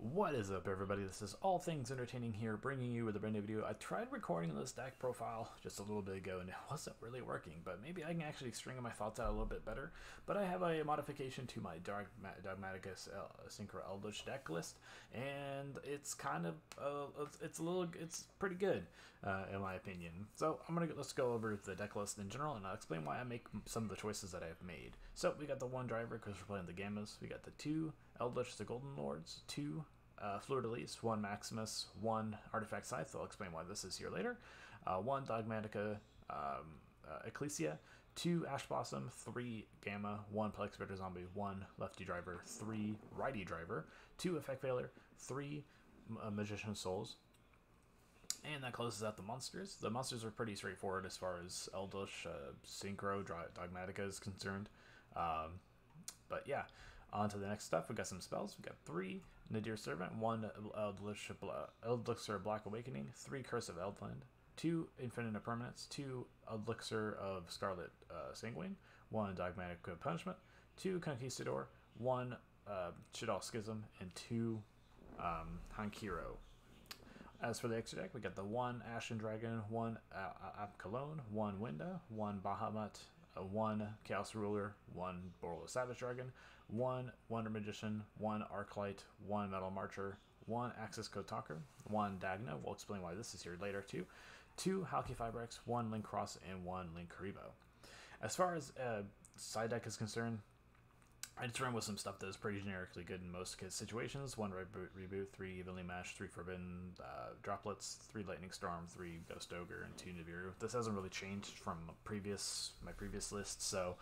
What is up, everybody? This is All Things Entertaining here, bringing you with a brand new video. I tried recording this deck profile just a little bit ago, and it wasn't really working, but maybe I can actually string my thoughts out a little bit better. But I have a modification to my Dogmatika Synchro Eldlich deck list, and it's kind of, it's pretty good, in my opinion. So let's go over the deck list in general, and I'll explain why I make some of the choices that I've made. So we got the one driver because we're playing the Gammas. We got the two Eldlich the Golden Lords, two Fleur de Lis, one Maximus, one Artifact Scythe. I'll explain why this is here later. One Dogmatika Ecclesia, two Ash Blossom, three Gamma, one Plague Spitter Zombie, one Lefty Driver, three Righty Driver, two Effect Failure, three Magician Souls. And that closes out the monsters. The monsters are pretty straightforward as far as Eldlich Synchro Dogmatika is concerned. But yeah, on to the next stuff. We got some spells. We got three Nadir Servant, one Elixir Black Awakening, three Curse of Eldland, two Infinite Impermanence, two Elixir of Scarlet Sanguine, one Dogmatic Punishment, two Conquistador, one Shadal Schism, and two Hankiro. As for the extra deck, we got the one Ashen Dragon, one Apkalone, one Winda, one Bahamut, one Chaos Ruler, one Borlo Savage Dragon, one Wonder Magician, one Arclight, one Metal Marcher, one Axis Code Talker, one Dagna. We'll explain why this is here later too. Two Halki Fibrex, one Link Cross, and one Link Karibo. As far as side deck is concerned, I just ran with some stuff that is pretty generically good in most situations. One Reboot, three Evenly Matched, three Forbidden Droplets, three Lightning Storm, three Ghost Ogre, and two Nibiru. This hasn't really changed from my previous list, so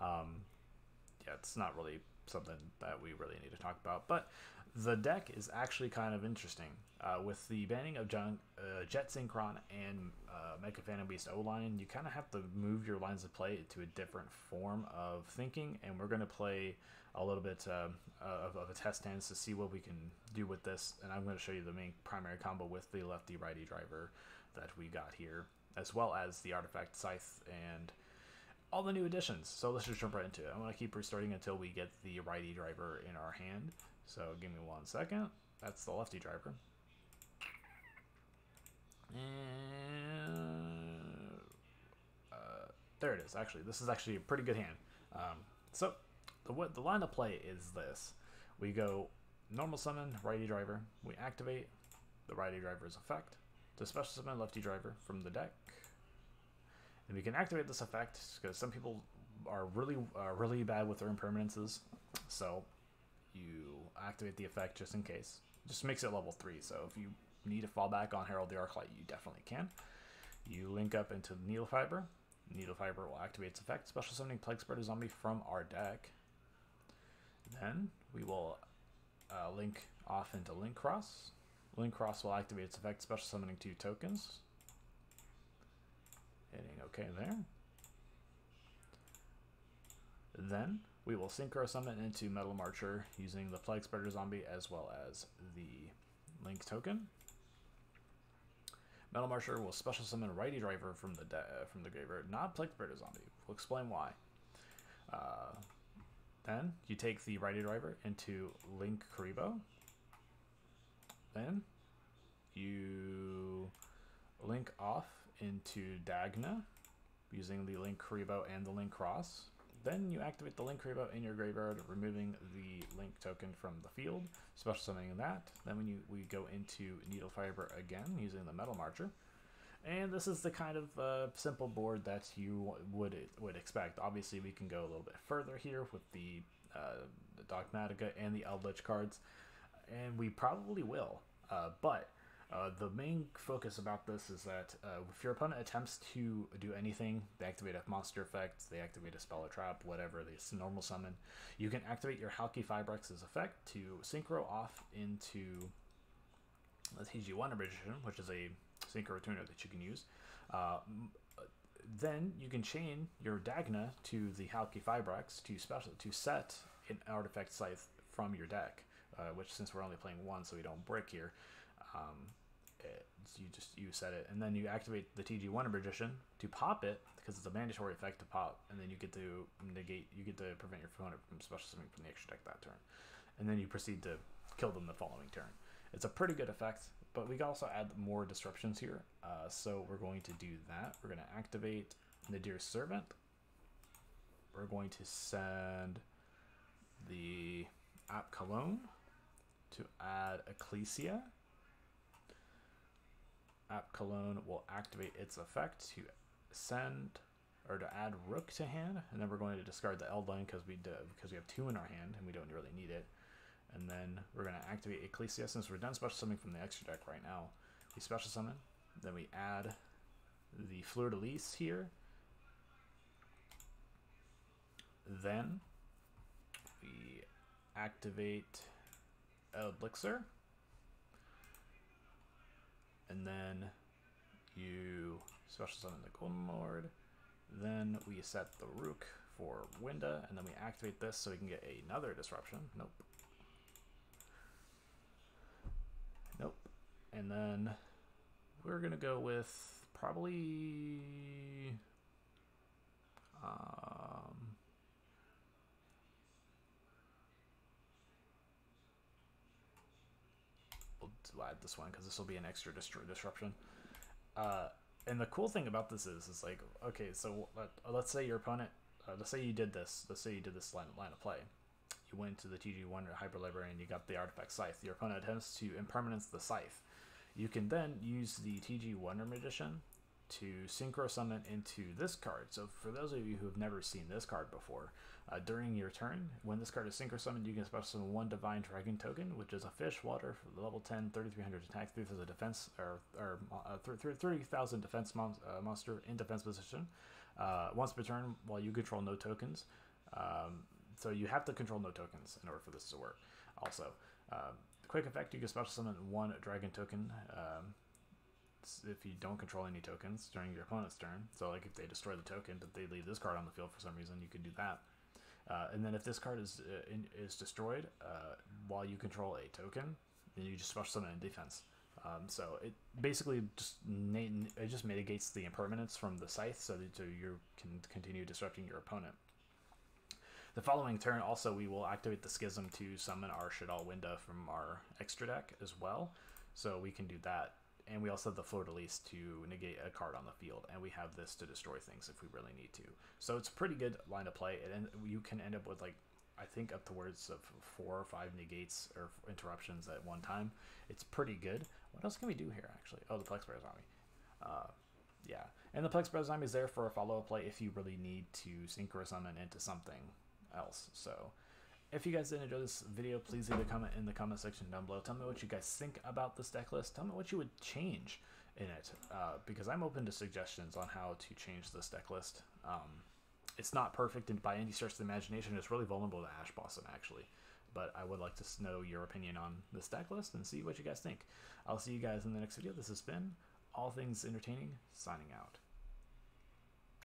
yeah, it's not really something that we really need to talk about. But the deck is actually kind of interesting. With the banning of Jet Synchron and Mega Phantom Beast O-Line, you kind of have to move your lines of play to a different form of thinking, and we're going to play a little bit of a test hands to see what we can do with this, and I'm going to show you the main primary combo with the lefty-righty driver that we got here, as well as the Artifact Scythe and all the new additions. So let's just jump right into it. I'm going to keep restarting until we get the righty driver in our hand, so give me 1 second. That's the lefty driver. And there it is. Actually, this is actually a pretty good hand. So the line of play is this: we go normal summon righty driver, we activate the righty driver's effect to special summon lefty driver from the deck, and we can activate this effect because some people are really bad with their impermanences, so you activate the effect just in case. Just makes it level 3, so if you need to fall back on Herald the Arclight, you definitely can. You link up into Needle Fiber. Needle Fiber will activate its effect, special summoning Plague Spreader Zombie from our deck. Then we will link off into Link Cross. Link Cross will activate its effect, special summoning 2 tokens. Hitting OK there. Then we will Synchro Summon into Metal Marcher using the Plague Spreader Zombie as well as the Link token. Metal Marcher will special summon Righty Driver from the graveyard, not Plague Spreader Zombie. We'll explain why. Then you take the Righty Driver into Link Karibo. Then you link off into Dagna using the Link Karibo and the Link Cross. Then you activate the Link Karibo in your graveyard, removing the Link token from the field, special summoning that. Then we go into Needle Fiber again using the Metal Marcher. And this is the kind of simple board that you would expect. Obviously, we can go a little bit further here with the Dogmatika and the Eldlich cards, and we probably will. But the main focus about this is that if your opponent attempts to do anything, they activate a monster effect, they activate a spell or trap, whatever, they normal summon, you can activate your Halki Fibrex's effect to synchro off into the TG Wonder Magician, which is a synchro tuner that you can use. Then you can chain your Dagna to the Halki Fibrex to set an Artifact Scythe from your deck, which, since we're only playing one so we don't brick here, you set it, and then you activate the TG Wonder Magician to pop it because it's a mandatory effect to pop, and then you get to prevent your opponent from special summoning from the extra deck that turn, and then you proceed to kill them the following turn. It's a pretty good effect, but we can also add more disruptions here. So we're going to do that. We're going to activate Nadir's Servant. We're going to send the App Cologne to add Ecclesia. App Cologne will activate its effect to send or to add Rook to hand, and then we're going to discard the Eldling because we have 2 in our hand and we don't really need it. And then we're going to activate Ecclesia. Since we're done special summoning from the extra deck right now, we special summon, then we add the Fleur de Lis here. Then we activate Elixir, and then you special summon the Golden Lord. Then we set the Rook for Winda, and then we activate this so we can get another disruption. Nope. Nope. And then we're gonna go with probably we'll add this one because this will be an extra disruption. And the cool thing about this is like, okay, so let's say your opponent, let's say you did this line of play. You went to the TG1 or Hyper Library and you got the artifact Scythe. Your opponent attempts to impermanence the Scythe. You can then use the TG Wonder Magician to synchro summon into this card. So for those of you who have never seen this card before, during your turn, when this card is synchro summoned, you can special summon 1 Divine Dragon token, which is a fish, water, level 10, 3300 attack, 3000 defense, or 30,000 defense monster in defense position. Once per turn, while you control no tokens. So you have to control no tokens in order for this to work. Also, quick effect, you can special summon 1 dragon token if you don't control any tokens during your opponent's turn. So like if they destroy the token but they leave this card on the field for some reason, you can do that. And then if this card is destroyed while you control a token, then you just special summon in defense. So it basically just mitigates the impermanence from the Scythe, so that you can continue disrupting your opponent. The following turn, also, we will activate the Schism to summon our Shadal Winda from our extra deck as well. So we can do that. And we also have the Fleur de Lis to negate a card on the field. And we have this to destroy things if we really need to. So it's a pretty good line of play. And you can end up with, like, I think upwards of 4 or 5 negates or interruptions at one time. It's pretty good. What else can we do here, actually? Oh, the Plex Bear Zombie. Yeah. And the Plex Bear Zombie is there for a follow-up play if you really need to synchro summon into something else. So if you guys did enjoy this video, please leave a comment in the comment section down below. Tell me what you guys think about this deck list. Tell me what you would change in it, because I'm open to suggestions on how to change this deck list. It's not perfect and by any stretch of the imagination. It's really vulnerable to Ash Blossom, actually, but I would like to know your opinion on this deck list and see what you guys think. I'll see you guys in the next video. This has been All Things Entertaining, signing out.